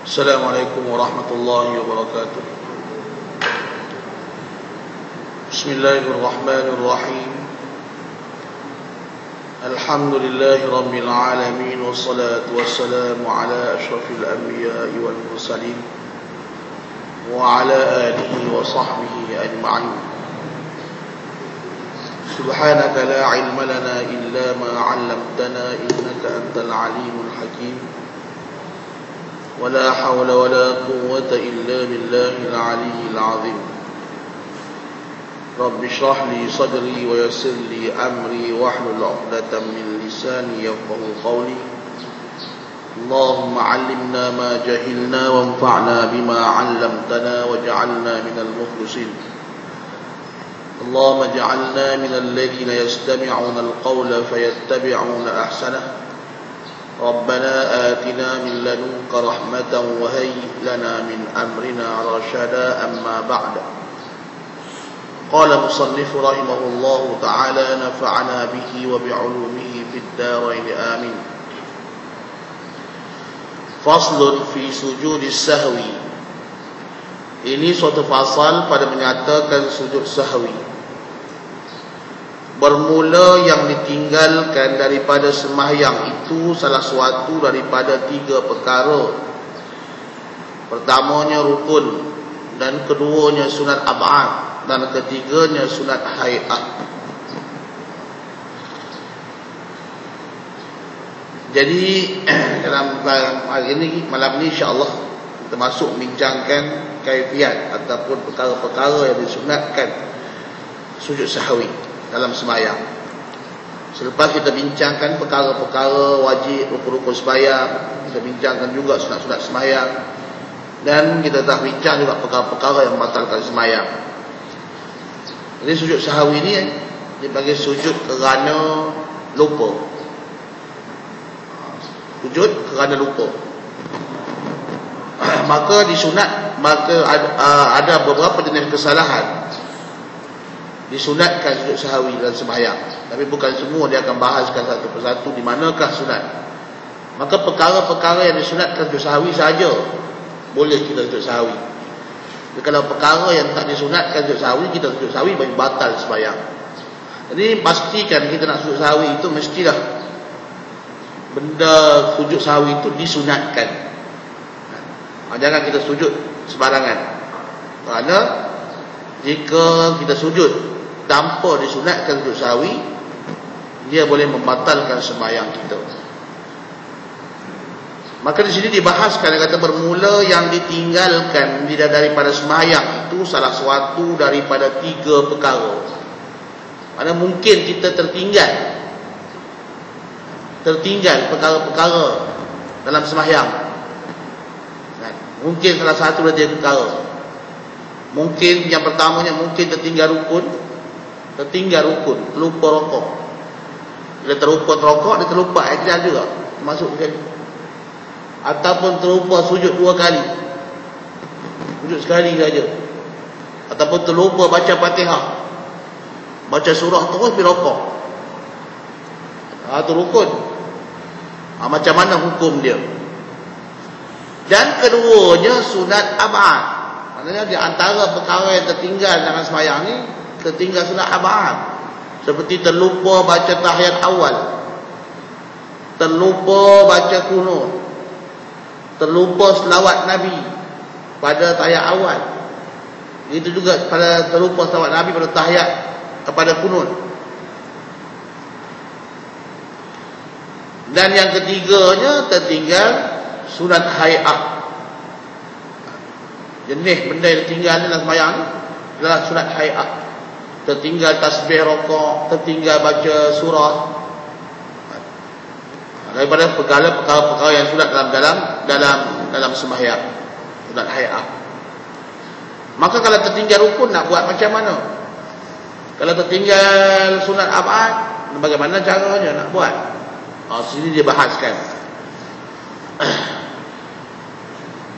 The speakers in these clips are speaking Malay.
Assalamualaikum warahmatullahi wabarakatuh. Bismillahirrahmanirrahim. Alhamdulillahi rabbil alamin, wassalatu wassalamu ala asyrafil anbiya'i wal mursalin wa ala alihi wa sahbihi ajma'in. Subhanaka la ilma lana illa ma 'allamtana innaka antal alimul hakim. ولا حول ولا قوة إلا بالله العلي العظيم. رب اشرح لي صدري ويسر لي أمري واحلل عقدة من لساني يفقهوا قولي. اللهم علمنا ما جهلنا وانفعنا بما علمتنا واجعلنا من المخلصين. اللهم اجعلنا من الذين يستمعون القول فيتبعون أحسنه. ربنا آتنا من لدنك رحمة وهيئ لنا من أمرنا رشدا. أما بعد، قال المصنف رحمه الله تعالى: نفعنا به وبعلومه في الدارين آمين. فصل في سجود السهو. Ini suatu fasal pada menyatakan sujud sahwi. Bermula yang ditinggalkan daripada sembahyang itu salah suatu daripada tiga perkara. Pertamanya rukun, dan keduanya sunat ab'ad, dan ketiganya sunat hay'ah. Jadi dalam hari ini, malam ini insya-Allah kita masuk bincangkan kaifiat ataupun perkara-perkara yang disunatkan sujud sahwi dalam sembahyang. Selepas kita bincangkan perkara-perkara wajib, rukun-rukun sembahyang, kita bincangkan juga sunat-sunat sembahyang, dan kita dah bincang juga perkara-perkara yang membatalkan sembahyang. Jadi sujud sahwi ini dipanggil sujud kerana lupa. Sujud kerana lupa. Maka disunat, maka ada beberapa jenis kesalahan disunatkan sujud sahwi dalam sembahyang, tapi bukan semua. Dia akan bahaskan satu persatu di manakah sunat. Maka perkara-perkara yang disunatkan sujud sahwi saja boleh kita sujud sahwi. Jadi kalau perkara yang tak disunatkan sujud sahwi, kita sujud sahwi bagi batal sembahyang. Jadi pastikan kita nak sujud sahwi itu mestilah benda sujud sahwi itu disunatkan. Jangan kita sujud sembarangan. Kerana jika kita sujud tanpa disunatkan sujud sahwi, dia boleh membatalkan sembahyang kita. Maka di sini dibahaskan, kata bermula yang ditinggalkan daripada sembahyang itu salah suatu daripada tiga perkara. Mana mungkin kita tertinggal perkara-perkara dalam sembahyang. Mungkin salah satu dari tiga perkara. Mungkin yang pertamanya mungkin tertinggal rukun, terlupa rokok. Bila terlupa rokok, dia terlupa i'tidal juga, termasuk sekali. Ataupun terlupa sujud dua kali, sujud sekali saja. Ataupun terlupa baca Fatihah, baca surah terus pergi rokok. Itu rukun. Macam mana hukum dia? Dan keduanya sunat ab'ad. Maknanya di antara perkara yang tertinggal dalam sembahyang ni, tertinggal sunat ab'ad. Seperti terlupa baca tahiyat awal, terlupa baca kunut, terlupa selawat Nabi pada tahiyat awal. Itu juga pada terlupa selawat Nabi pada tahiyat kepada kunut. Dan yang ketiganya tertinggal sunat hay'ah. Jenis benda yang tertinggal dalam sembahyang ni adalah sunat hay'ah. Tertinggal tasbih rokok, tertinggal baca surah, daripada perkara-perkara yang sunat dalam sembahyang, sunat hay'ah. Maka kalau tertinggal rukun, nak buat macam mana? Kalau tertinggal sunat ab'ad, bagaimana caranya nak buat? Sini dia bahaskan.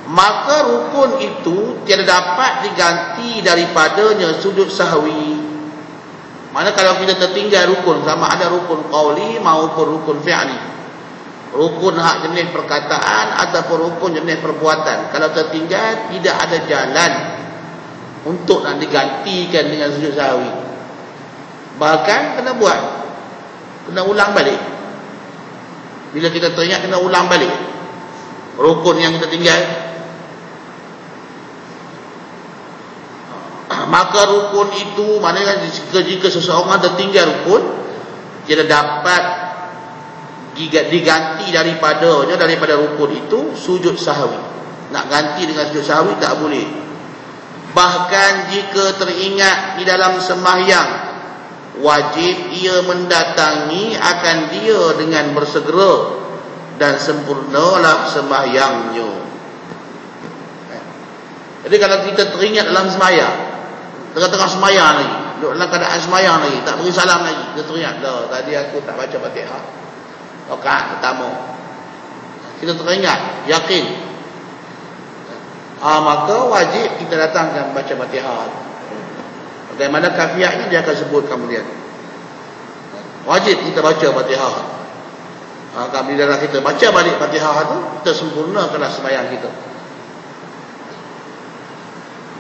Maka rukun itu tiada dapat diganti daripadanya sujud sahwi. Mana kalau kita tertinggal rukun, sama ada rukun qauli maupun rukun fi'li. rukun hak jenis perkataan ataupun rukun jenis perbuatan. Kalau tertinggal, tidak ada jalan untuk nak digantikan dengan sujud sahwi. Bahkan kena buat, kena ulang balik. Bila kita teringat, kena ulang balik rukun yang kita tinggal. Maka rukun itu, maknanya jika seseorang tertinggal rukun, dia dapat diganti daripada rukun itu sujud sahwi. Nak ganti dengan sujud sahwi tak boleh. Bahkan jika teringat di dalam sembahyang, wajib ia mendatangi akan dia dengan bersegera dan sempurnalah sembahyangnya. Jadi kalau kita teringat dalam sembahyang, tengah-tengah sembahyang lagi, dalam keadaan sembahyang lagi, tak beri salam lagi, kita teringat, dah tadi aku tak baca Fatihah rakaat pertama. Kita teringat, yakin, maka wajib kita datangkan baca Fatihah. Bagaimana kafiatnya dia akan sebut kemudian. Wajib kita baca Fatihah. Bila kita baca balik Fatihah tu, kita sempurnakanlah sembahyang kita.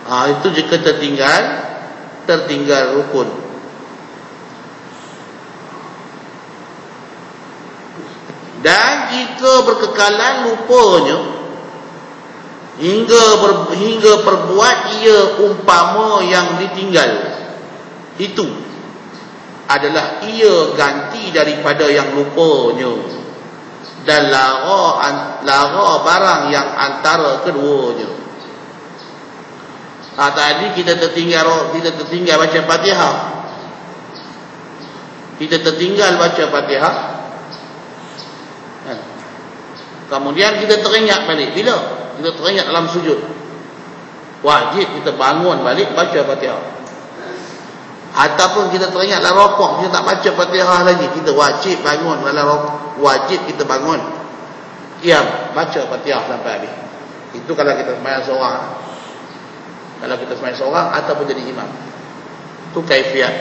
Itu jika tertinggal rukun. Dan jika berkekalan lupanya hingga perbuat ia umpama yang ditinggal, itu adalah ia ganti daripada yang lupanya dan lara barang yang antara keduanya. Tadi kita tertinggal baca Fatihah. Kita tertinggal baca Fatihah. Kemudian kita teringat balik. Bila? Kita teringat dalam sujud. Wajib kita bangun balik baca Fatihah. Ataupun kita teringat dalam rokok, kita tak baca Fatihah lagi, kita wajib bangun dalam rokok. Wajib kita bangun, diam, baca Fatihah sampai habis. Itu kalau kita sembahyang seorang. Kalau kita sembahyang seorang ataupun jadi imam, itu kaifiat.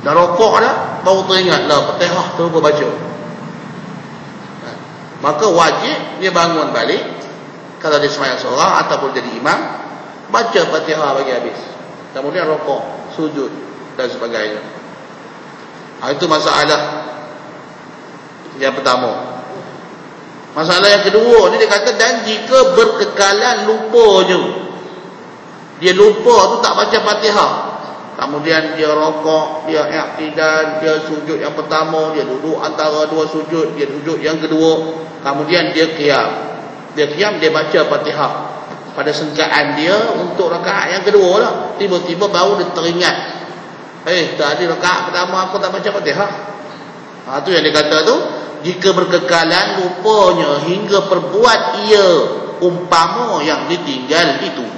Dah rokok dah, baru teringat lah Fatihah tu baca. Maka wajib dia bangun balik, kalau dia sembahyang seorang ataupun jadi imam, baca Fatihah bagi habis. Kemudian rokok, sujud dan sebagainya. Itu masalah yang pertama. Masalah yang kedua ni dia kata, dan jika berkekalan lupanya, dia lupa tu tak baca Fatihah, kemudian dia rokok, dia i'tidal, dia sujud yang pertama, dia duduk antara dua sujud, dia duduk yang kedua, kemudian dia qiyam. Dia baca Fatihah pada sengkaan dia untuk rakaat yang kedua lah. Tiba-tiba baru dia teringat, tadi rakaat pertama aku tak baca Fatihah. Itu yang dia kata tu, jika berkekalan lupanya hingga perbuat ia umpama yang ditinggal itu.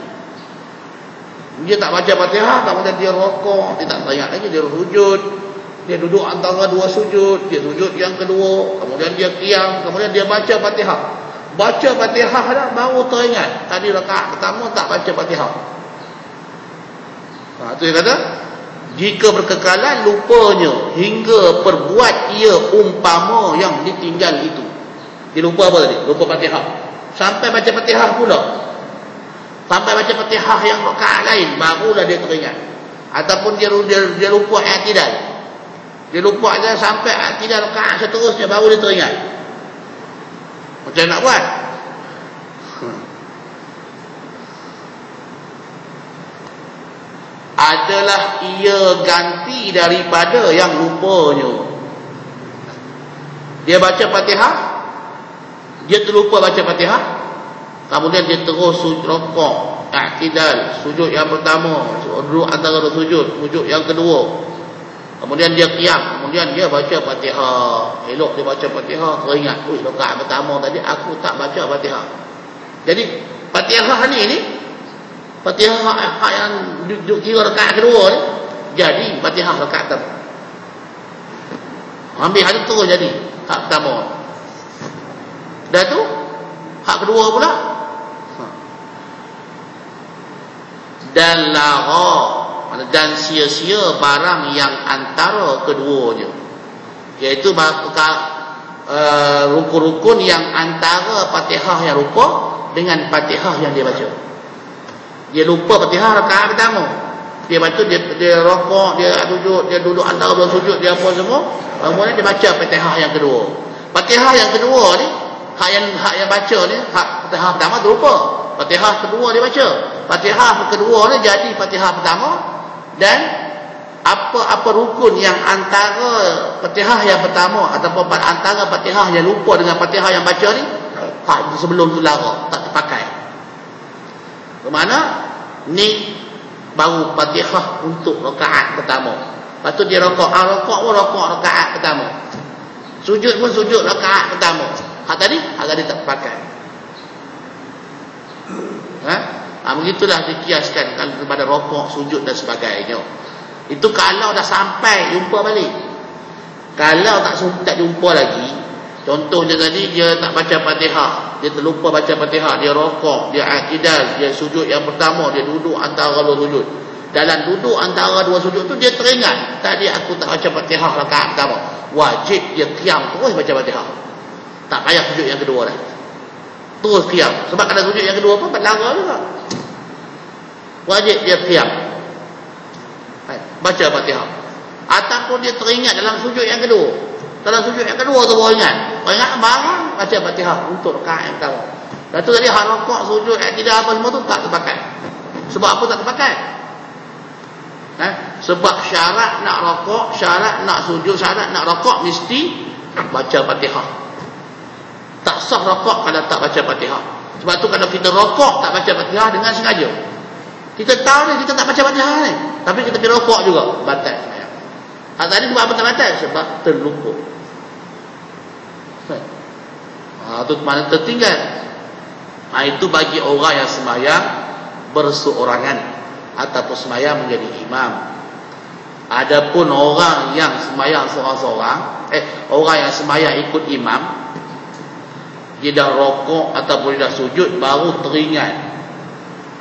Dia tak baca Fatihah, kemudian dia rokok, dia tak teringat lagi, dia sujud, dia duduk antara dua sujud, dia sujud yang kedua, kemudian dia qiyam, kemudian dia baca Fatihah. Baca Fatihah dah baru teringat, tadi rakaat pertama tak baca Fatihah. Itu dia kata, jika berkekalan lupanya hingga perbuat ia umpama yang ditinggal itu. Dia lupa apa tadi? Lupa Fatihah. Sampai baca Fatihah pula, sampai baca Fatihah yang rakaat lain, barulah dia teringat. Ataupun dia lupa i'tidal. Dia lupa aja sampai i'tidal rakaat seterusnya, baru dia teringat. Macam nak buat? Adalah ia ganti daripada yang lupanya. Dia baca Fatihah, dia terlupa baca Fatihah, kemudian dia terus rokok, i'tidal, sujud yang pertama, duduk antara sujud yang kedua, kemudian dia qiyam, kemudian dia baca Fatihah. Elok dia baca Fatihah, teringat, rakaat pertama tadi aku tak baca Fatihah. Jadi Fatihah ni Fatihah yang kira rakaat kedua ni, jadi Fatihah rakaat pertama. Ambil hal itu jadi hak pertama. Dah tu hak kedua pula. Dan lara, dan sia-sia barang yang antara keduanya, iaitu rukun-rukun yang antara Fatihah yang lupa dengan Fatihah yang dia baca. Dia lupa Fatihah rakaat pertama. Dia baca, dia rokok, dia sujud, dia duduk antara dua sujud, dia apa semua. Kemudian dia baca Fatihah yang kedua. Fatihah yang kedua ni, hak yang baca ni, hak Fatihah pertama tu lupa. Fatihah kedua dia baca. Fatihah kedua ni jadi Fatihah pertama, dan apa rukun yang antara Fatihah yang pertama ataupun antara Fatihah yang lupa dengan Fatihah yang baca ni, hak sebelum tu lara, tak terpakai. Bermakna ni baru Fatihah untuk rakaat pertama. Lepas tu dia rokok rakaat pertama. Sujud pun sujud rakaat pertama. Hak tadi tak terpakai. Begitulah dikiaskan kepada rokok, sujud dan sebagainya. Itu kalau dah sampai jumpa balik. Kalau tak jumpa lagi, contohnya tadi dia tak baca Fatihah, dia terlupa baca Fatihah, dia rokok, dia i'tidal, dia sujud yang pertama, dia duduk antara dua sujud. Dalam duduk antara dua sujud tu dia teringat, tadi aku tak baca Fatihah rakaat pertama. Wajib dia qiyam terus baca Fatihah. Tak payah sujud yang kedua dah. Terus qiyam. Sebab kalau sujud yang kedua pun berlara juga. Wajib dia qiyam, baca Fatihah. Ataupun dia teringat dalam sujud yang kedua. Dalam sujud yang kedua tu baru ingat barang, baca Fatihah untuk rakaat yang pertama. Lepas tu tadi hak rokok, sujud, i'tidal apa semua tu tak terpakai. Sebab apa tak terpakai? Sebab syarat nak rokok, syarat nak sujud, syarat nak rokok mesti baca Fatihah. Tak sah rokok kalau tak baca Fatihah. Sebab tu kalau kita rokok tak baca Fatihah dengan sengaja, kita tahu ni kita tak baca Fatihah ni, tapi kita pergi rokok juga, batal sembahyang. Tadi sebab apa tak batal? Sebab terlupa. Itu mana tertinggal. Itu bagi orang yang sembahyang berseorangan ataupun sembahyang menjadi imam. Adapun orang yang sembahyang seorang-seorang, orang yang sembahyang ikut imam, dia dah rokok ataupun dia dah sujud baru teringat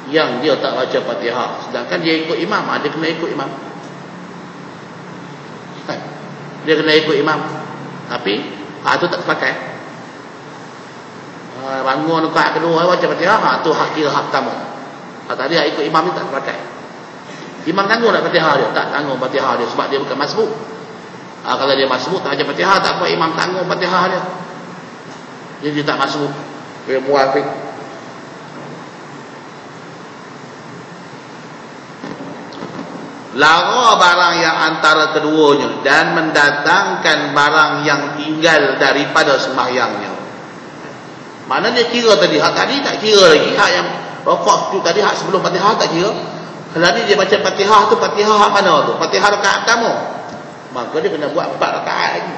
yang dia tak baca Fatihah, sedangkan dia ikut imam. Dia kena ikut imam. Dia kena ikut imam, tapi itu tak terpakai. Bangun rakaat kedua baca Fatihah, tu hak kira hak pertama. Tadi ikut imam ni tak terpakai. Imam tanggung tak Fatihah dia? Tak tanggung Fatihah dia, sebab dia bukan masbuk. Kalau dia masbuk tak baca Fatihah, tak apa, imam tanggung Fatihah dia. Dia tak masbuk, dia muafiq. Lara barang yang antara keduanya dan mendatangkan barang yang tinggal daripada sembahyangnya. Mana dia kira tadi? Hak tadi tak kira lagi. Hak yang rokok tu tadi, hak sebelum Fatihah tak kira. Kalau dia baca Fatihah tu, Fatihah hak mana tu? Fatihah rakaat pertama. Maka dia kena buat 4 rakaat lagi.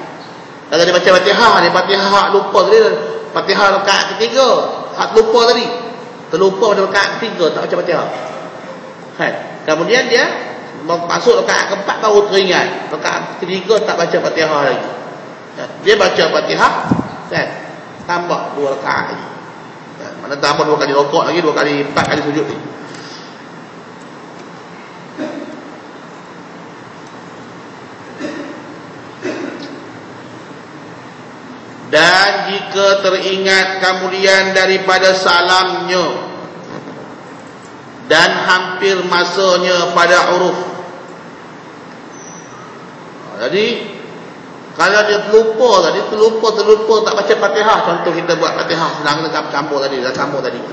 Kalau dia baca Fatihah, dia Fatihah hak lupa tadi, Fatihah rakaat ketiga, hak lupa tadi, terlupa pada rakaat ketiga tak baca Fatihah. Kemudian dia masuk rakaat keempat baru teringat, rakaat ketiga tak baca Fatihah lagi. Dia baca Fatihah, tambah 2 rakaat lagi. Mana tambah 2 kali rokok lagi, 2 kali 4 kali sujud ni. Dan jika teringat kemudian daripada salamnya dan hampir masanya pada huruf. Jadi kalau dia terlupa tak baca Fatihah, contoh kita buat Fatihah senang kita campur tadi,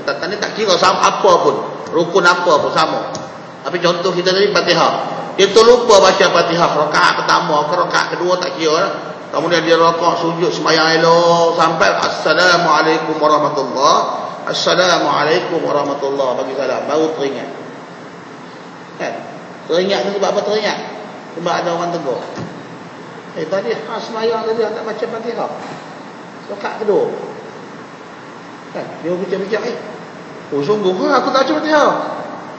tadi tak kira sama apa pun, rukun apa pun sama. Tapi contoh kita tadi Fatihah, dia terlupa baca Fatihah rakaat pertama ke rakaat kedua tak kira. Kemudian dia rakaat sujud sembahyang elok sampai Assalamualaikum warahmatullahi, Assalamualaikum warahmatullahi, bagi salam, baru teringat. Teringat tu sebab apa teringat? Sebab ada orang tegur. Tadi sembahyang tadi tak baca Fatihah rakaat kedua. Dia fikir-fikir, sungguh aku tak baca Fatihah.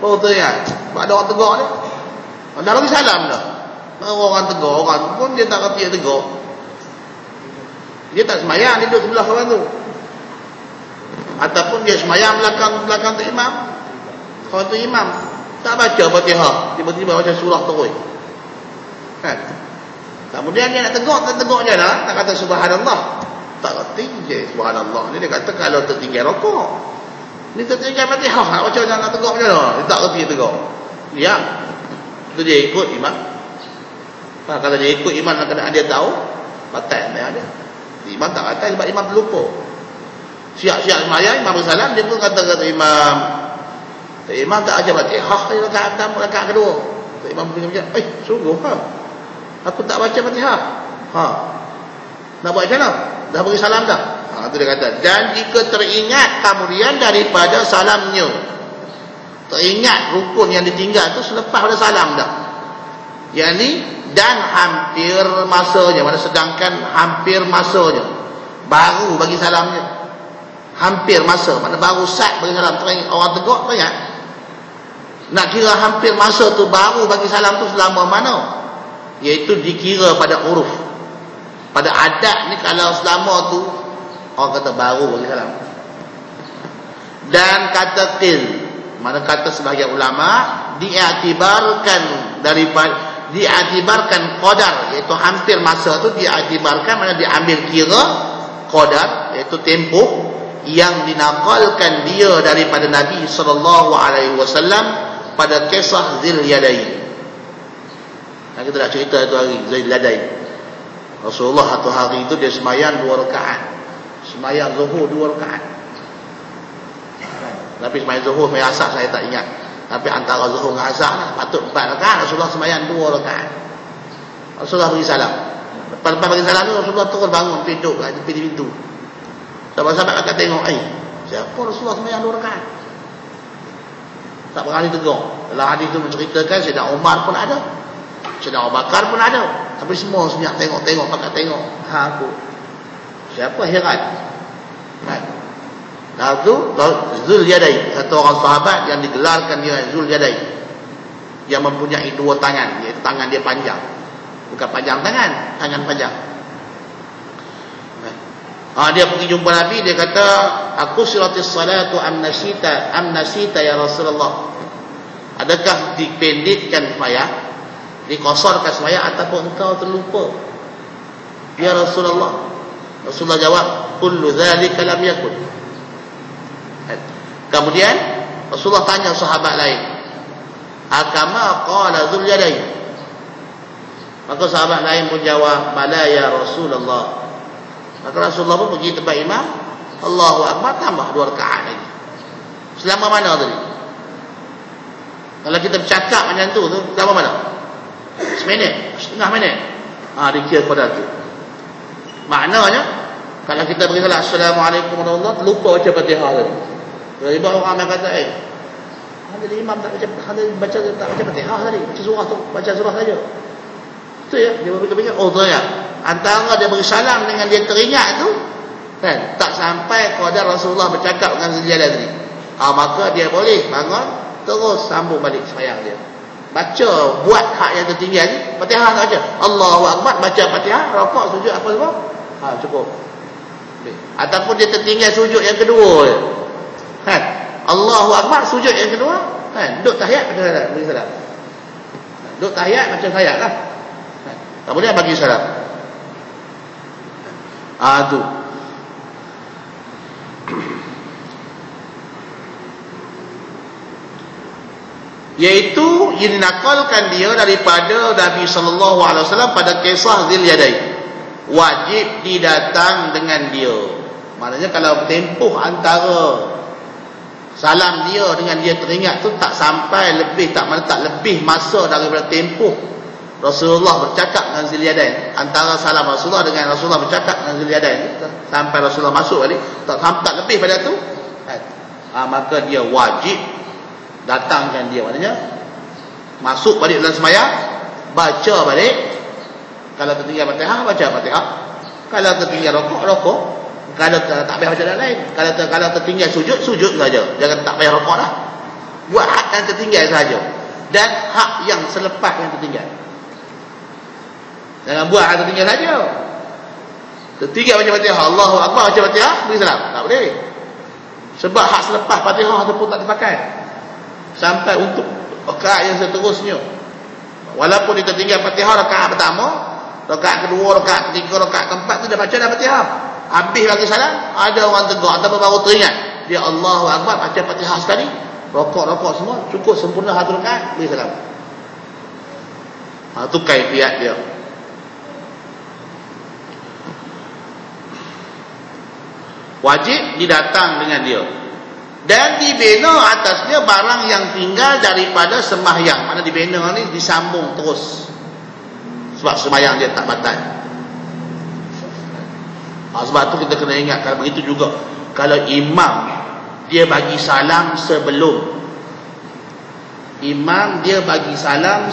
Baru teringat. Sebab ada orang tegur dia. Dah bagi salam dah. Orang tegur, orang pun dia tak reti dia tegur. Dia tak sembahyang, dia duduk sebelah kawan tu. Ataupun dia sembahyang belakang tu imam. Kawan tu imam tak baca Fatihah, tiba-tiba baca surah terus. Kemudian dia nak tegur je lah, tak kata subhanallah. tak reti je. Subhanallah. Ni dia kata kalau tertinggal rokok, ni tertinggal Fatihah, nak baca jangan tegak macam mana? Dia tak reti tegak. Ya. Itu dia ikut imam. Kalau dia ikut imam dan keadaan dia tahu, batal dia. Imam tak batal sebab imam terlupa. Siap-siap sembahyang, imam bersalam, dia pun kata imam. Imam tak ajar Fatihah, dia rakaat kedua. Imam berkata macam, sungguh aku tak baca Fatihah. Nak buat macam mana? Dah beri salam dah. Itu dia kata. Dan jika teringat kemudian daripada salamnya, teringat rukun yang ditinggal tu selepas pada salam dah. Yang ni dan hampir masanya, mana sedangkan hampir masanya, baru bagi salamnya. Hampir masa, mana baru sat bagi salam. Teringat orang tegak, teringat. Nak kira hampir masa tu baru bagi salam tu selama mana? Iaitu dikira pada huruf. Pada adat ni kalau selama tu orang kata baru bagi salam. Dan kata qil, mana kata sebahagian ulama diiktibarkan daripada diiktibarkan qadar, iaitu hampir masa tu diiktibarkan, mana diambil kira qadar, iaitu tempoh yang dinakalkan dia daripada Nabi SAW pada kisah Zilyadain. Kita dah cerita itu hari Zilyadain. Rasulullah satu hari itu dia sembahyang 2 rakaat. Sembahyang zuhur 2 rakaat. Tapi sembahyang zuhur, sembahyang asar saya tak ingat. Tapi antara zuhur dengan asar lah, patut 4 rakaat. Rasulullah sembahyang 2 rakaat. Rasulullah bagi salam. Lepas bagi salam tu Rasulullah turun bangun, duduk kat tepi pintu. Sahabat-sahabat akan tengok, siapa Rasulullah sembahyang 2 rakaat? Tak berani tegur. Dalam hadis itu menceritakan Sayyidina Umar pun ada, Sayyidina Abu Bakar pun ada. Tapi semua senyap tengok-tengok, pakat tengok. Aku. Siapa heran? Lalu tu Zulyadain, satu orang sahabat yang digelarkan dia Zulyadain, yang mempunyai 2 tangan, iaitu tangan dia panjang. Bukan panjang tangan, tangan panjang. Dia pergi jumpa Nabi, dia kata, aku siratis salatu amnasita ya Rasulullah. Adakah dipendekkan sembahyang, dikosarkan sembahyang, ataupun engkau terlupa ya Rasulullah? Rasulullah jawab, kullu dzalika lam yakun. Kemudian Rasulullah tanya sahabat lain, akama qala Zulyadain? Maka sahabat lain pun jawab, bala ya Rasulullah. Maka Rasulullah pun pergi tempat imam, Allahu Akbar, tambah 2 rakaat lagi. Selama mana tadi? Kalau kita bercakap macam tu selama mana? Seminit, setengah minit. Dikira pada tu. Maknanya kalau kita beri salam Assalamualaikum warahmatullahi wabarakatuh, lupa baca Fatihah tadi. Tiba-tiba orang akan kata, ada imam tak baca, tak baca Fatihah tadi, baca surah tu, baca surah saja. Itu ya, dia berfikir, teringat. Antara dia beri salam dengan dia teringat tu, kan, tak sampai qadar Rasulullah bercakap dengan Zilyadain tadi. Maka dia boleh bangun, terus sambung balik sembahyang dia. Baca, buat hak yang tertinggal ni, Fatihah tak baca, Allahu Akbar, baca Fatihah, rakaat, sujud, apa semua, cukup. Ataupun dia tertinggal sujud yang kedua je, kan, Allahu Akbar, sujud yang kedua, kan, duduk tahiyat, baca salam, bagi salam. Duduk tahiyat, baca tahiyat lah, kan. Kemudian bagi salam. Tu iaitu yang dinakalkan dia daripada Nabi SAW pada kisah Zilyadain. Wajib didatang dengan dia. Maknanya kalau tempoh antara salam dia dengan dia teringat tu tak sampai lebih, tak lebih masa daripada tempoh Rasulullah bercakap dengan Zilyadain. Antara salam Rasulullah dengan Rasulullah bercakap dengan Zilyadain sampai Rasulullah masuk balik, tak lebih pada tu, maka dia wajib datangkan dia. Maknanya masuk balik dalam sembahyang, baca balik. Kalau tertinggal Fatihah, baca Fatihah. Kalau tertinggal rokok. Kalau tak payah baca yang lain. Kalau tertinggal sujud saja. Jangan tak payah rokok lah. Buat hak yang tertinggal saja, dan hak yang selepas yang tertinggal. Jangan buat hak tertinggal saja. Tertinggal baca Fatihah, Allahu Akbar, baca Fatihah, beri salam, tak boleh. Sebab hak selepas Fatihah tu pun tak dipakai sampai untuk rakaat yang seterusnya. Walaupun dia tertinggal Fatihah rakaat pertama, rakaat kedua, rakaat ketiga, rakaat keempat tu dah baca dah Fatihah, Habis bagi salam, ada orang tegur ataupun baru teringat, dia Allahu Akbar, baca Fatihah sekali, rokok semua, cukup sempurna 1 rakaat, bagi salam. Itu kaifiat dia. Wajib didatang dengan dia. Dan dibina atasnya barang yang tinggal daripada sembahyang. Mana dibina ni disambung terus. Sebab sembahyang dia tak batal. Sebab tu kita kena ingat, kalau begitu juga kalau imam dia bagi salam sebelum imam dia bagi salam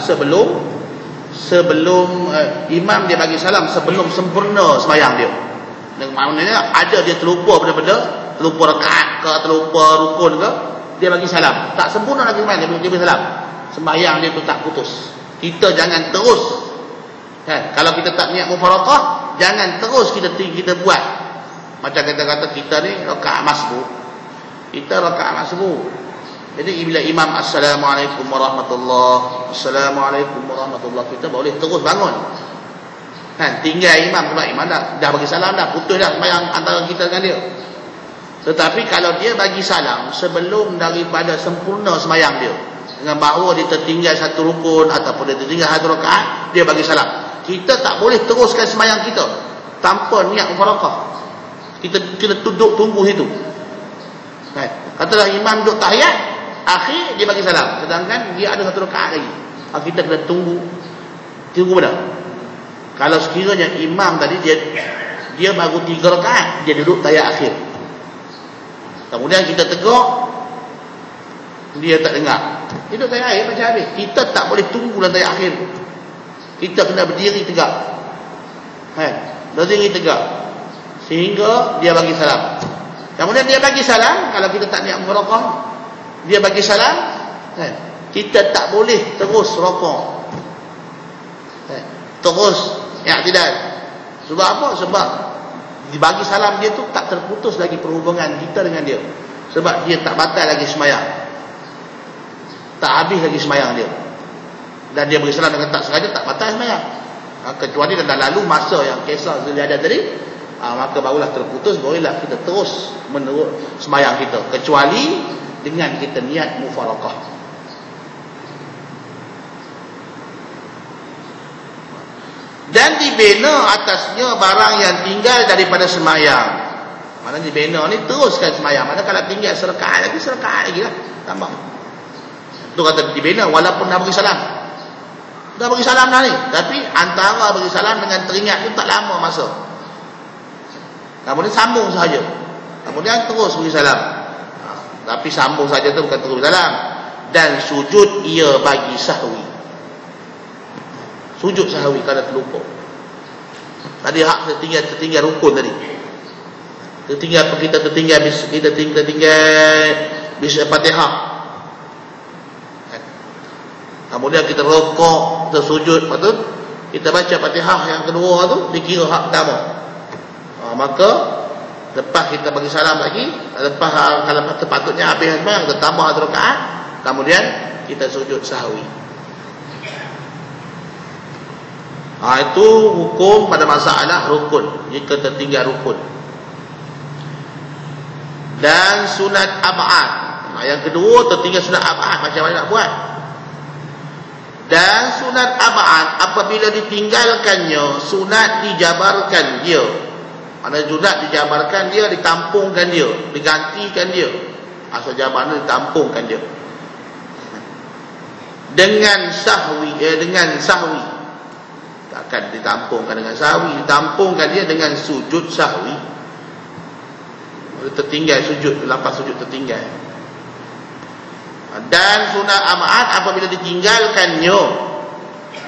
sebelum sempurna sembahyang dia. Dengan maknanya ada dia terlupa benda-benda, terlupa rakaat ke, terlupa rukun ke, dia bagi salam. Tak sempurna lagi sembahyang, dia bagi salam. Sembahyang dia tu tak putus. Kita jangan terus. Kan? Kalau kita tak niat mufaraqah, jangan terus kita buat. Macam kita kata kita ni rakaat masbuk. Kita rakaat masbuk. Jadi bila imam assalamualaikum warahmatullahi, assalamualaikum warahmatullahi, kita boleh terus bangun. Kan? Tinggal imam sebab imam dah bagi salam dah, putus dah sembahyang antara kita dengan dia. Tetapi kalau dia bagi salam sebelum daripada sempurna sembahyang dia, dengan bahawa dia tertinggal 1 rukun ataupun dia tertinggal 1 rakaat, dia bagi salam, kita tak boleh teruskan sembahyang kita tanpa niat mufaraqah. Kita duduk tunggu situ. Kan? Katalah imam duduk tahiyat, akhir dia bagi salam, sedangkan dia ada 1 rakaat lagi. Kita kena tunggu mana? Kalau sekiranya imam tadi dia baru 3 rakaat, dia duduk tahiyat akhir, kemudian kita tegur, dia tak dengar, dia duduk tahiyat akhir macam habis. Kita tak boleh tunggu dalam tahiyat akhir. Kita kena berdiri tegak. Berdiri tegak sehingga dia bagi salam. Kemudian dia bagi salam, kalau kita tak niat mufaraqah, dia bagi salam, kita tak boleh terus rokok, terus i'tidal. Sebab apa? Sebab dibagi salam dia tu tak terputus lagi perhubungan kita dengan dia. Sebab dia tak batal lagi sembahyang, tak habis lagi sembahyang dia. Dan dia bagi salam dengan tak sengaja, tak batal sembahyang. Kecuali dah lalu masa yang kisah Zulhidah tadi, maka barulah terputus, barulah kita terus menerus sembahyang kita, kecuali dengan kita niat mufaraqah. Dan dibina atasnya barang yang tinggal daripada sembahyang. Mana dibina ni teruskan sembahyang. Mana kalau tinggal serakaat lagi lah, tambah. Itu kata dibina walaupun dah bagi salam. Dah bagi salam dah ni, tapi antara bagi salam dengan teringat tu tak lama masa. Kemudian sambung saja, kemudian terus bagi salam. Tapi sambung saja tu bukan terus bagi salam. Dan sujud ia bagi sahwi. Sujud sahwi kalau terlupa. Tadi hak tertinggal rukun tadi. Kita tertinggal bis Fatihah. Kemudian kita rokok, kita sujud, lepas tu kita baca Fatihah yang kedua tu dikira hak pertama. Maka lepas kita bagi salam lagi, lepas kalau sepatutnya habis sembahyang, kita tambah 1 rakaat, kemudian kita sujud sahwi. Itu hukum pada masalah rukun, jika tertinggal rukun. Dan sunat ab'ad. Yang kedua, tertinggal sunat ab'ad, macam mana nak buat? Dan sunat ab'ad, apabila ditinggalkannya, sunat dijabarkan dia. Mana sunat dijabarkan dia, ditampungkan dia, digantikan dia. Asal jabaran ditampungkan dia dengan sahwi, takkan ditampungkan dengan sahwi, ditampungkan dia dengan sujud sahwi. Tertinggal sujud, lepas sujud tertinggal. Dan sunat ab'ad apabila ditinggalkannya,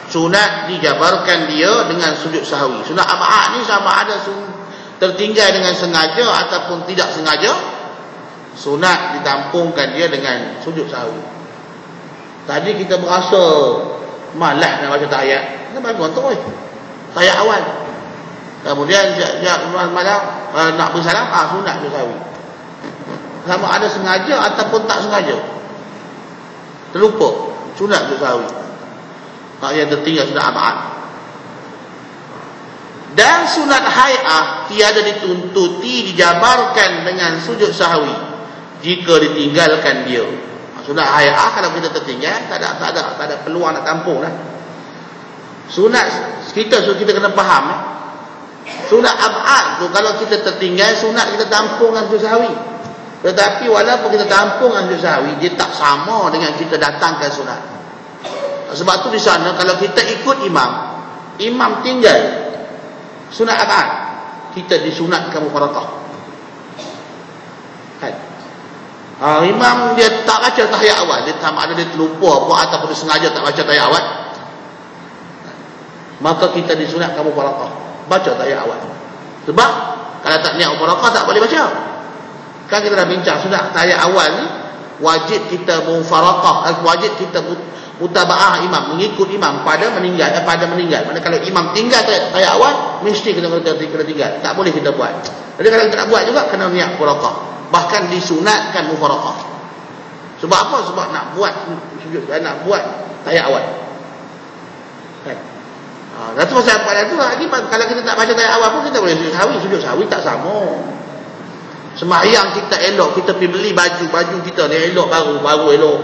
sunat dijabarkan dia dengan sujud sahwi. Sunat ab'ad ni sama ada tertinggal dengan sengaja ataupun tidak sengaja, sunat ditampungkan dia dengan sujud sahwi. Tadi kita berasa malas nak baca tahiyat, kita bangun terus tahiyat awal, kemudian malam nak bersalam, sunat sujud sahwi. Sama ada sengaja ataupun tak sengaja, terlupa, sunat sujud sahwi. Yang tertinggal sunat ab'ad. Dan sunat hai'ah tiada dituntuti dijabarkan dengan sujud sahwi jika ditinggalkan dia. Sunat hai'ah kalau kita tertinggal tak ada peluang nak tampung dah. Sunat kita kena faham sunat ab'ad tu kalau kita tertinggal sunat kita tampung dengan sujud sahwi. Tetapi walaupun kita tampung dengan sujud sahwi, dia tak sama dengan kita datangkan sunat. Sebab tu di sana kalau kita ikut imam tinggal sunat ab'ad, kita disunatkan mufaraqah. Kan? Imam dia tak baca tahiyat awal, dia sama ada dia terlupa apa ataupun dia sengaja tak baca tahiyat awal, maka kita disunatkan mufaraqah, baca tahiyat awal. Sebab kalau tak niat mufaraqah tak boleh baca. Kan kita dah bincang sunat tahiyat awal ni wajib kita mufaraqah, wajib kita mutaba'ah imam, mengikut imam pada meninggal. Maksudnya kalau imam tinggal tahiyat awal, mesti kita tinggal. Tak boleh kita buat. Jadi kalau kita nak buat juga kena niat mufaraqah. Bahkan disunatkan mufaraqah. Sebab apa? Sebab nak buat sujud, nak buat tahiyat awal. Kan? Itu pasal apa tu lagi kalau kita tak baca tahiyat awal pun kita boleh sujud sahwi tak sama. Sembahyang kita elok, kita pergi beli baju kita ni elok baru elok.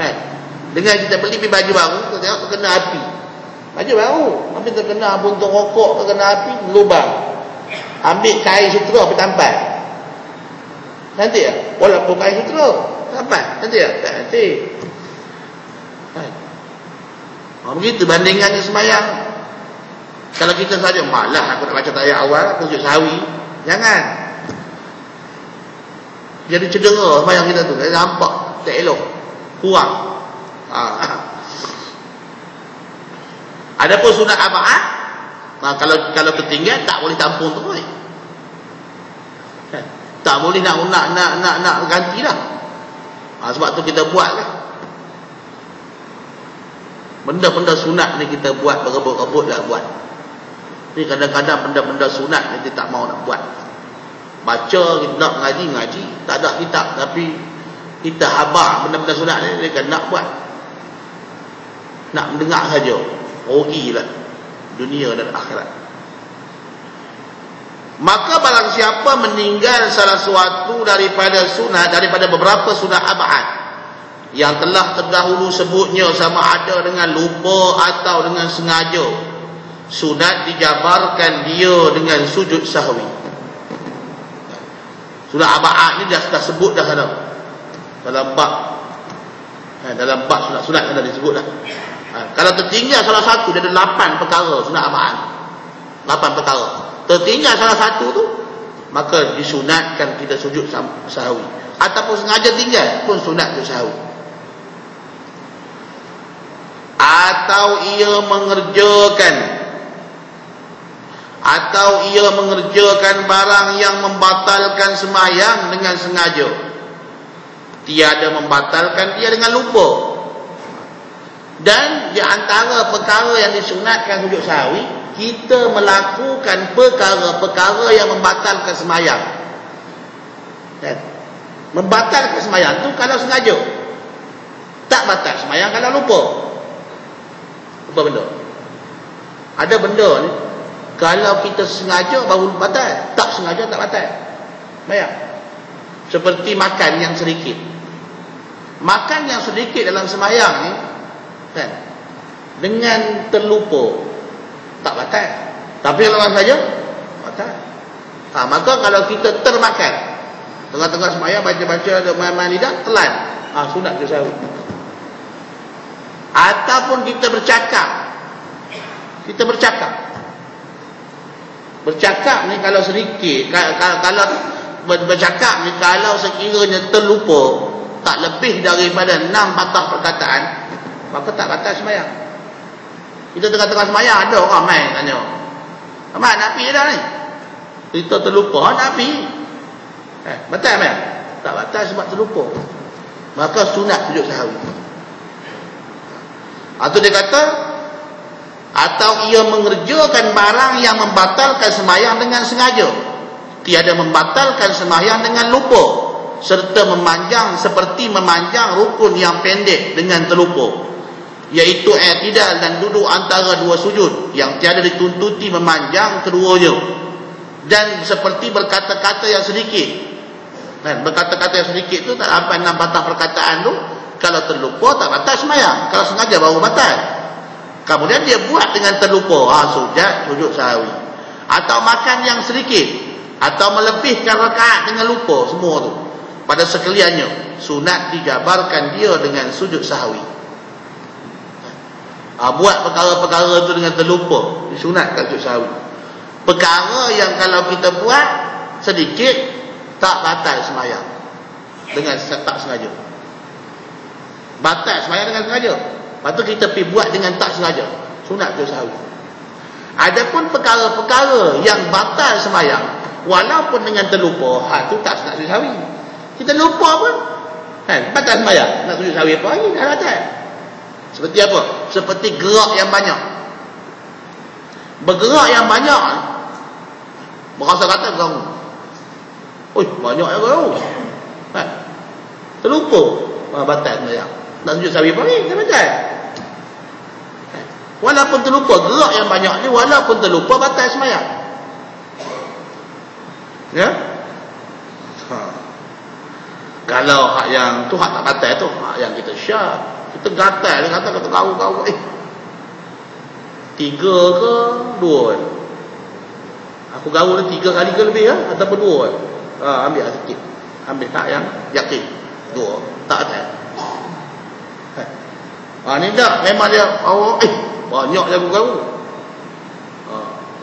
Kan? Dengan kita beli baju baru, kita tengok terkena api. Baju baru, tapi terkena buntung rokok, terkena api, lubang. Ambil kain sutera pergi tampal. Cantik tak? Walaupun kain sutera, tampal. Cantik tak? Tak cantik. Begitu bandingannya sembahyang. Kalau kita saja malah aku nak baca tahiyat awal, aku sujud sahwi, jangan. Jadi cedera sembahyang kita tu, nampak tak elok, kurang. Adapun sunat ab'ad, kalau tertinggal tak boleh tampung tu boleh. Tak boleh nak ganti dah. Sebab tu kita buat lah. Benda-benda sunat ni kita buat berebut-rebut nak buat. Ni kadang-kadang benda-benda sunat ni kita tak mau nak buat. Baca, kita nak ngaji, tak ada kitab, tapi kita habar benda-benda sunat ni dia nak buat. Nak mendengar saja, rugilah dunia dan akhirat. Maka barang siapa meninggal salah suatu daripada sunat, daripada beberapa sunat ab'ad yang telah terdahulu sebutnya, sama ada dengan lupa atau dengan sengaja, sunat dijabarkan dia dengan sujud sahwi. Sunat ab'ad ni dah sebut dah sana dalam bab sunat-sunat dah disebut dah. Kalau tertinggal salah satu, dia ada 8 perkara sunat ab'ad. 8 perkara. Tertinggal salah satu tu, maka disunatkan kita sujud sahwi. Ataupun sengaja tinggal pun sunat sujud sahwi. Atau ia mengerjakan barang yang membatalkan sembahyang dengan sengaja, tiada membatalkan dia dengan lupa. Dan di antara perkara yang disunatkan sujud sahwi, kita melakukan perkara-perkara yang membatalkan sembahyang. Membatalkan sembahyang tu kalau sengaja, tak batal sembahyang kalau lupa. Apa benda? Ada benda ni kalau kita sengaja baru batal, tak sengaja tak batal sembahyang. Seperti makan yang sedikit. Makan yang sedikit dalam sembahyang ni kan, dengan terlupa tak batal. Tapi kalau saja batal. Maka kalau kita termakan tengah-tengah sembahyang, baca-baca ada main-main lidah, telan, sunat sujud sahwi. Ataupun kita bercakap ni kalau sedikit, kalau bercakap ni kalau sekiranya terlupa tak lebih daripada 6 patah perkataan, maka tak batal sembahyang. Kita tengah-tengah sembahyang ada orang main tanya, "Amat nak pergi dah ni?" Kita terlupa nak pergi. Batal sembahyang? Tak batal sebab terlupa. Maka sunat sujud sahwi. Atau dia kata, atau ia mengerjakan barang yang membatalkan sembahyang dengan sengaja, tiada membatalkan sembahyang dengan lupa, serta memanjang seperti memanjang rukun yang pendek dengan terlupa. iaitu i'tidal dan duduk antara dua sujud yang tiada dituntuti memanjang keduanya, dan seperti berkata-kata yang sedikit. Kan, berkata-kata yang sedikit tu tak sampai 6 batang perkataan tu, kalau terlupa tak batal sembahyang, kalau sengaja baru batal. Kemudian dia buat dengan terlupa, sujud sahwi. Atau makan yang sedikit, atau melebihkan rakaat dengan lupa, semua tu pada sekaliannya sunat dijabarkan dia dengan sujud sahwi. Buat perkara-perkara tu dengan terlupa, disunatkan sujud sahwi. Perkara yang kalau kita buat sedikit tak batal sembahyang dengan tak sengaja. Batal sembahyang dengan sengaja. Lepas tu kita pergi buat dengan tak sengaja, sunat sujud sahwi. Adapun perkara-perkara yang batal sembahyang walaupun dengan terlupa, tu tak sunat sujud sahwi. Kita lupa pun kan, batal sembahyang, nak sujud sahwi apa lagi, dah batal. Seperti apa? Seperti gerak yang banyak. Bergerak yang banyak, berasa kata ganggu. Oi, banyak yang ganggu. Kan? Terlupa, batal sembahyang. Nak sujud sahwi apa lagi, dah batal. Walaupun terlupa, gerak yang banyak ni walaupun terlupa batal sembahyang. Ya? Kalau hak yang tu hak tak batal tu, hak yang kita syak, kita gatal, dia kata kau 3 ke 2 kan? Aku gaul 3 kali ke lebih kan? Ataupun 2 kan? Ambil sikit, ambil tak yang yakin 2 tak batal. Ni tak, memang dia banyak yang aku gaul.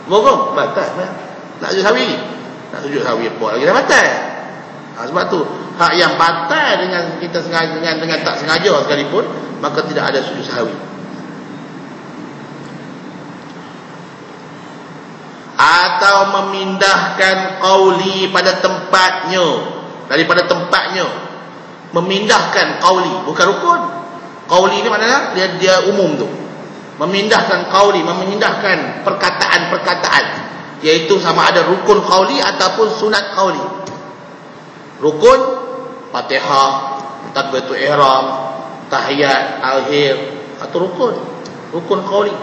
Mogong batal kan? Nak sujud sahwi, nak sujud sahwi apa lagi dah batal. Sebab tu hak yang batal dengan kita sengaja, dengan tak sengaja sekalipun, maka tidak ada sujud sahwi. Atau memindahkan qauli pada tempatnya, daripada tempatnya, memindahkan qauli, bukan rukun. Qauli ni maknanya dia umum tu. Memindahkan qauli, memindahkan perkataan-perkataan, iaitu sama ada rukun qauli ataupun sunat qauli. Rukun Fatihah, takbiratul ihram, tahiyat akhir, atau rukun qauli.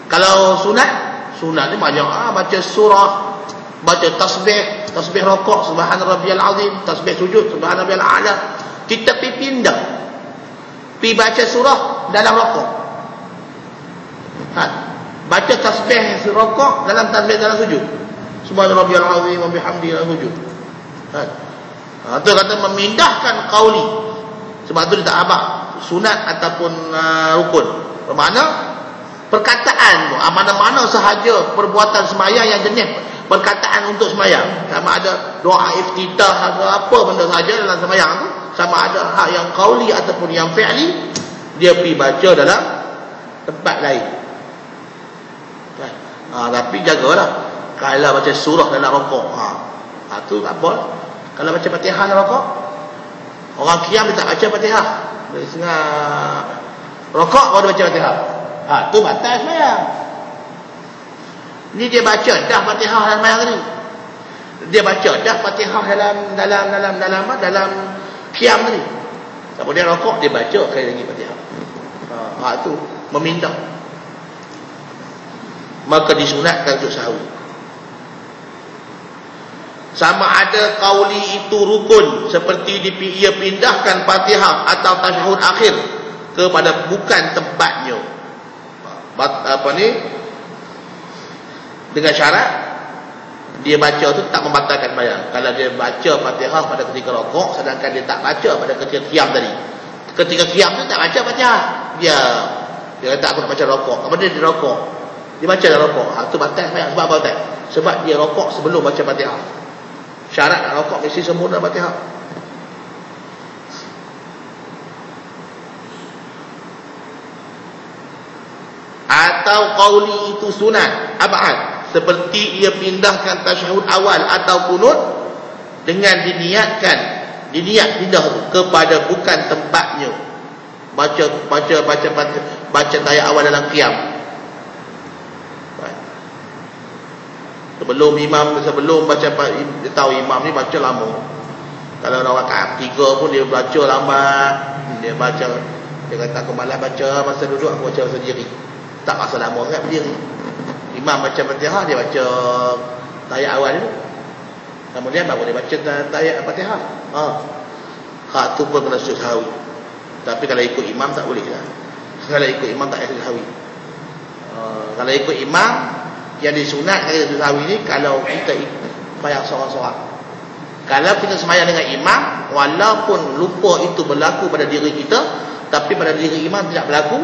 Kalau sunat ni banyak, baca surah, baca tasbih rokok subhana rabbiyal azim, tasbih sujud subhana rabbiyal a'la. Kita pergi pindah, pergi baca surah dalam rokok, baca tasbih rokok dalam tasbih dalam sujud, subhana rabbiyal azim wa bihamdihi dalam sujud. Itu kata memindahkan qauli. Sebab tu dia tak abah sunat ataupun rukun. Bermakna perkataan, mana-mana sahaja perbuatan sembahyang yang jenis perkataan untuk sembahyang, sama ada doa iftitah atau apa benda saja dalam sembahyang tu, sama ada hak yang qauli ataupun yang fi'li, dia pergi baca dalam tempat lain. Tapi jagalah kalau baca surah dalam rokok, tu tak apa. Kalau baca Fatihah dalam rokok, orang qiyam dia tak baca Fatihah, dia setengah rokok baru baca Fatihah, tu batal sembahyang. Ni dia baca dah Fatihah dalam sembahyang tadi, dia baca dah Fatihah dalam qiyam tadi, kemudian rokok dia baca sekali lagi Fatihah. Tu memindah, maka disunatkan sujud sahwi. Sama ada qauli itu rukun, seperti ia pindahkan Fatihah atau tasyahud akhir kepada bukan tempatnya. Dengan syarat dia baca tu tak membatalkan sembahyang. Kalau dia baca Fatihah pada ketika rokok, sedangkan dia tak baca pada ketika qiyam tadi. Ketika qiyam tu tak baca Fatihah, dia kata aku nak baca rokok, kemudian dia rokok, dia baca dalam rokok, tu batal sembahyang. Sebab apa batal? Sebab dia rokok sebelum baca Fatihah. Syarat nak rokok mesti sempurna Fatihah. Atau qauli itu sunat abad, seperti ia pindahkan tasyahud awal atau kunut dengan diniat pindah kepada bukan tempatnya. Baca tayat awal dalam qiyam, sebelum baca, dia tahu imam ni baca lama. Kalau rakaat 3 pun dia baca lambat, dia baca Dia kata aku malas baca masa duduk, aku baca sendiri. Tak rasa lama sangat berdiri. Imam baca Fatihah, dia baca tahiyat awal dulu. Kemudian baru dia baca tahiyat Fatihah. Hak tu pun kena sujud sahwi. Tapi kalau ikut imam tak boleh lah. Kalau ikut imam tak sujud sahwi. Kalau ikut imam, yang disunatkan sujud sahwi ni kalau kita bayar seorang-seorang. Kalau kita sembahyang dengan imam, walaupun lupa itu berlaku pada diri kita, tapi pada diri imam tidak berlaku,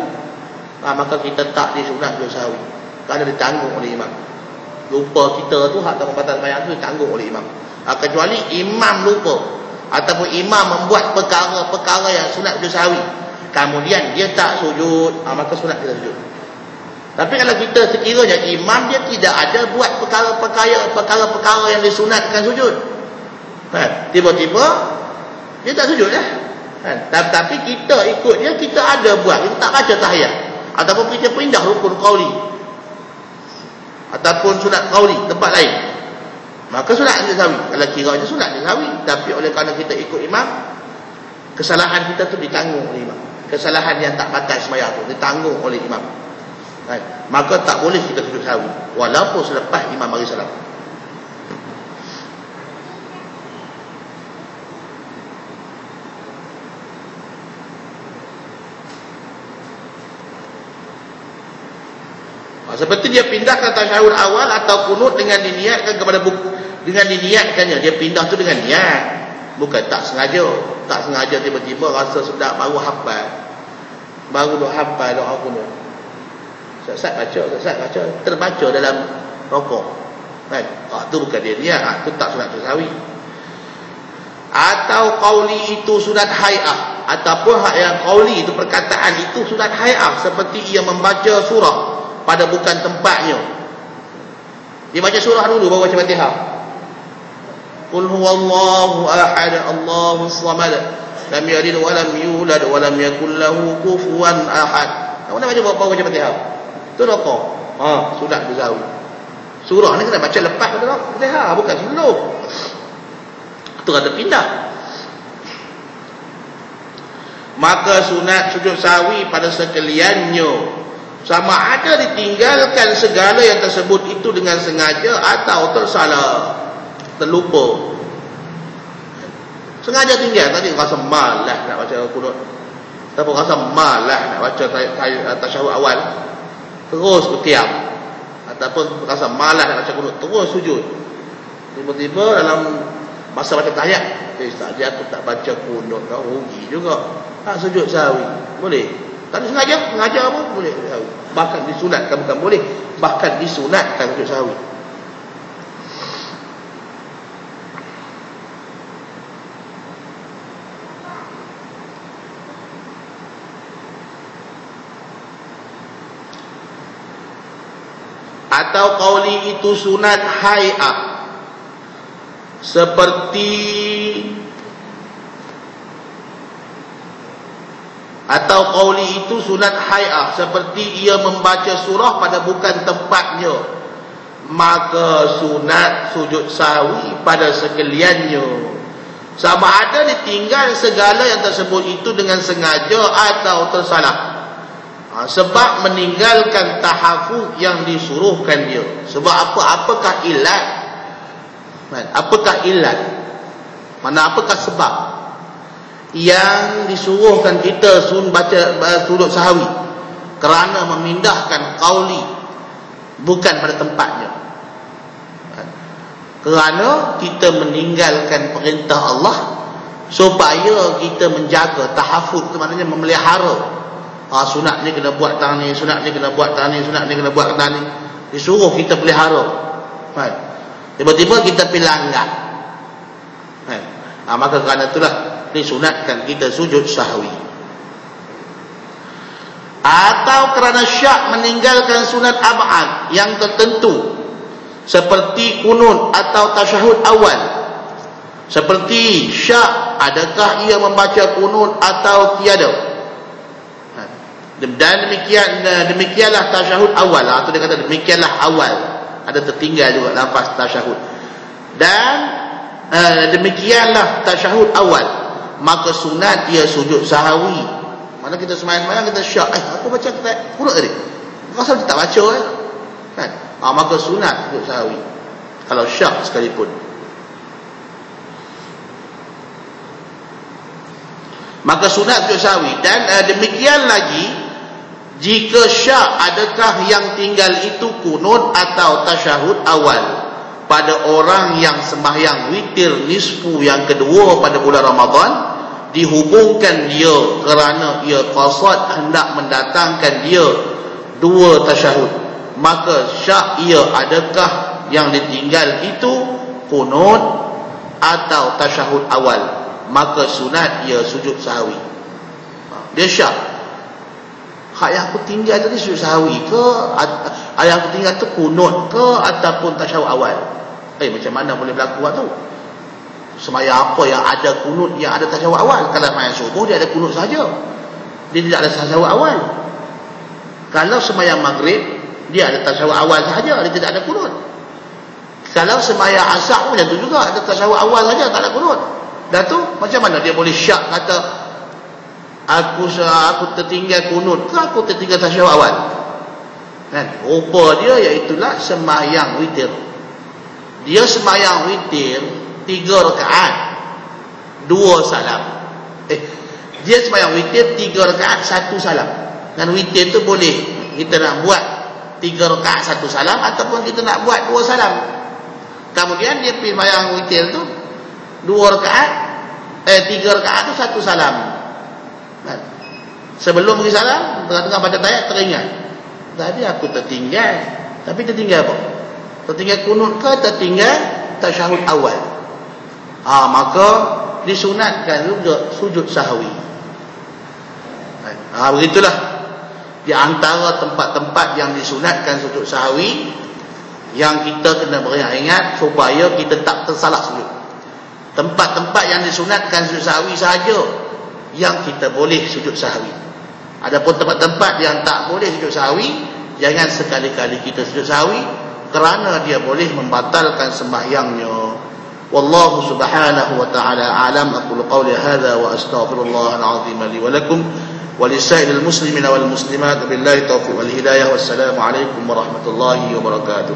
maka kita tak disunat sujud sahwi. Kerana ditanggung oleh imam. Lupa kita tu, hak tak membatalkan sembahyang tu ditanggung oleh imam. Kecuali imam lupa ataupun imam membuat perkara-perkara yang sunat sujud sahwi, kemudian dia tak sujud, maka sunat kita sujud. Tapi kalau kita sekiranya imam dia tidak ada buat perkara-perkara yang disunatkan sujud, tiba-tiba dia tak sujud lah. Tapi kita ikut dia, kita ada buat, kita tak baca tahiyat, ataupun kita pindah rukun qauli ataupun sunat qauli tempat lain, maka sunat sujud sahwi. Kalau kiranya sunat sujud sahwi, tapi oleh kerana kita ikut imam, kesalahan kita tu ditanggung oleh imam. Kesalahan yang tak batal sembahyang tu ditanggung oleh imam. Maka tak boleh kita sujud sahwi walaupun selepas imam bagi salam. Seperti dia pindahkan tasyahud awal atau kunut dengan diniatkan kepada dengan diniatkannya. Dia pindah tu dengan niat, bukan tak sengaja. Tak sengaja tiba-tiba rasa sedap baru hafal, baru dah hafal doa kunut. Sat baca, terbaca dalam rokok. Tu bukan dia niat, tu tak sunat sahwi. Atau qauli itu sunat hai'ah, ataupun hak yang qauli itu perkataan itu sunat hai'ah, seperti ia membaca surah pada bukan tempatnya. Dia baca surah dulu baru baca Fatihah. Qul huwallahu ahad, Allahus samad, lam yalid wa lam yulad wa lam yakul lahu kufuwan ahad. Mana baru baca Fatihah? Tu rokok. Sunat sahwi. Surah ni kena baca lepas pada Fatihah, bukan sebelum. Tu kata pindah. Maka sunat sujud sahwi pada sekaliannya, sama ada ditinggalkan segala yang tersebut itu dengan sengaja atau tersalah, terlupa. Sengaja tinggal, tadi rasa malas nak baca kunut, ataupun rasa malas nak baca tasyahud awal, terus berdiam, ataupun rasa malas nak baca kunut, terus sujud. Tiba-tiba dalam masa baca tahiyat, saja tu tak baca kunut, tak rugi juga. Sujud sahwi boleh. Tak sengaja apa boleh. Bahkan disunatkan, bukan boleh, bahkan disunatkan sujud sahwi. Atau qauli itu sunat hai'ah, seperti atau qauli itu sunat hai'ah, seperti ia membaca surah pada bukan tempatnya, maka sunat sujud sahwi pada sekaliannya, sama ada ditinggal segala yang tersebut itu dengan sengaja atau tersalah, sebab meninggalkan tahafuz yang disuruhkan dia. Sebab apa? Apakah ilat? Apakah ilat? Apakah sebab yang disuruhkan kita baca sujud sahwi? Kerana memindahkan qauli bukan pada tempatnya, kerana kita meninggalkan perintah Allah, supaya kita menjaga tahafuz. Itu maknanya memelihara. Sunat ni kena buat tang ni, sunat ni kena buat tang ni, sunat ni kena buat tang ni, disuruh kita pelihara. Tiba-tiba kita pelanggar, maka kerana itulah disunatkan kita sujud sahwi. Atau kerana syak meninggalkan sunat ab'ad yang tertentu, seperti kunut atau tasyahud awal. Seperti syak, adakah ia membaca kunut atau tiada? Dan demikianlah tasyahud awal. Atau dia kata demikianlah awal, ada tertinggal juga lafaz tasyahud. Dan demikianlah tasyahud awal, maka sunat dia sujud sahwi Mana kita semayang-semayang kita syak, aku baca kunut tadi. Rasa kita tak baca kan? Maka sunat sujud sahwi kalau syak sekalipun. Maka sunat sujud sahwi. Dan demikian lagi, jika syak, adakah yang tinggal itu kunut atau tasyahud awal pada orang yang sembahyang witir nisfu yang kedua pada bulan Ramadan, dihubungkan dia kerana ia qasad hendak mendatangkan dia dua tasyahud, maka syak ia adakah yang ditinggal itu kunut atau tasyahud awal, maka sunat ia sujud sahwi. Dia syak, hak yang aku tinggal tadi sujud sahwi ke, yang aku tinggal tu kunut ke ataupun tasyahud awal? Macam mana boleh berlaku tu? Semaya apa yang ada kunut, yang ada tasyahud awal? Kalau semaya subuh dia ada kunut saja, dia tidak ada tasyahud awal. Kalau semaya maghrib dia ada tasyahud awal saja, dia tidak ada kunut. Kalau semaya asar pun macam tu juga, ada tasyahud awal saja, tak ada kunut. Dah tu macam mana dia boleh syak kata aku tertinggal kunut ke aku tertinggal tasyahud awal? Kan? Rupa dia iaitulah sembahyang witir. Dia sembahyang witir 3 rakaat 2 salam. Dia sembahyang witir 3 rakaat 1 salam. Dan witir tu boleh kita nak buat 3 rakaat 1 salam ataupun kita nak buat 2 salam. Kemudian dia pergi sembahyang witir tu 2 rakaat 3 rakaat tu 1 salam. Kan? Sebelum pergi salam, tengah-tengah baca tayat teringat, tadi aku tertinggal. Tapi tertinggal apa? Tertinggal kunut ke tertinggal tasyahud awal? Maka disunatkan juga sujud sahwi. Begitulah di antara tempat-tempat yang disunatkan sujud sahwi yang kita kena beringat supaya kita tak tersalah sujud. Tempat-tempat yang disunatkan sujud sahwi sahaja yang kita boleh sujud sahwi. Adapun tempat-tempat yang tak boleh sujud sahwi, jangan sekali-kali kita sujud sahwi, kerana dia boleh membatalkan sembahyangnya. Wallahu subhanahu wa ta'ala a'lam. Aqulu qawli hadha wa astaghfirullahal azim li wa lakum wa lisa'ilil muslimina wal muslimat. Billahi taufiq wal hidayah. Wassalamu alaikum warahmatullahi wabarakatuh.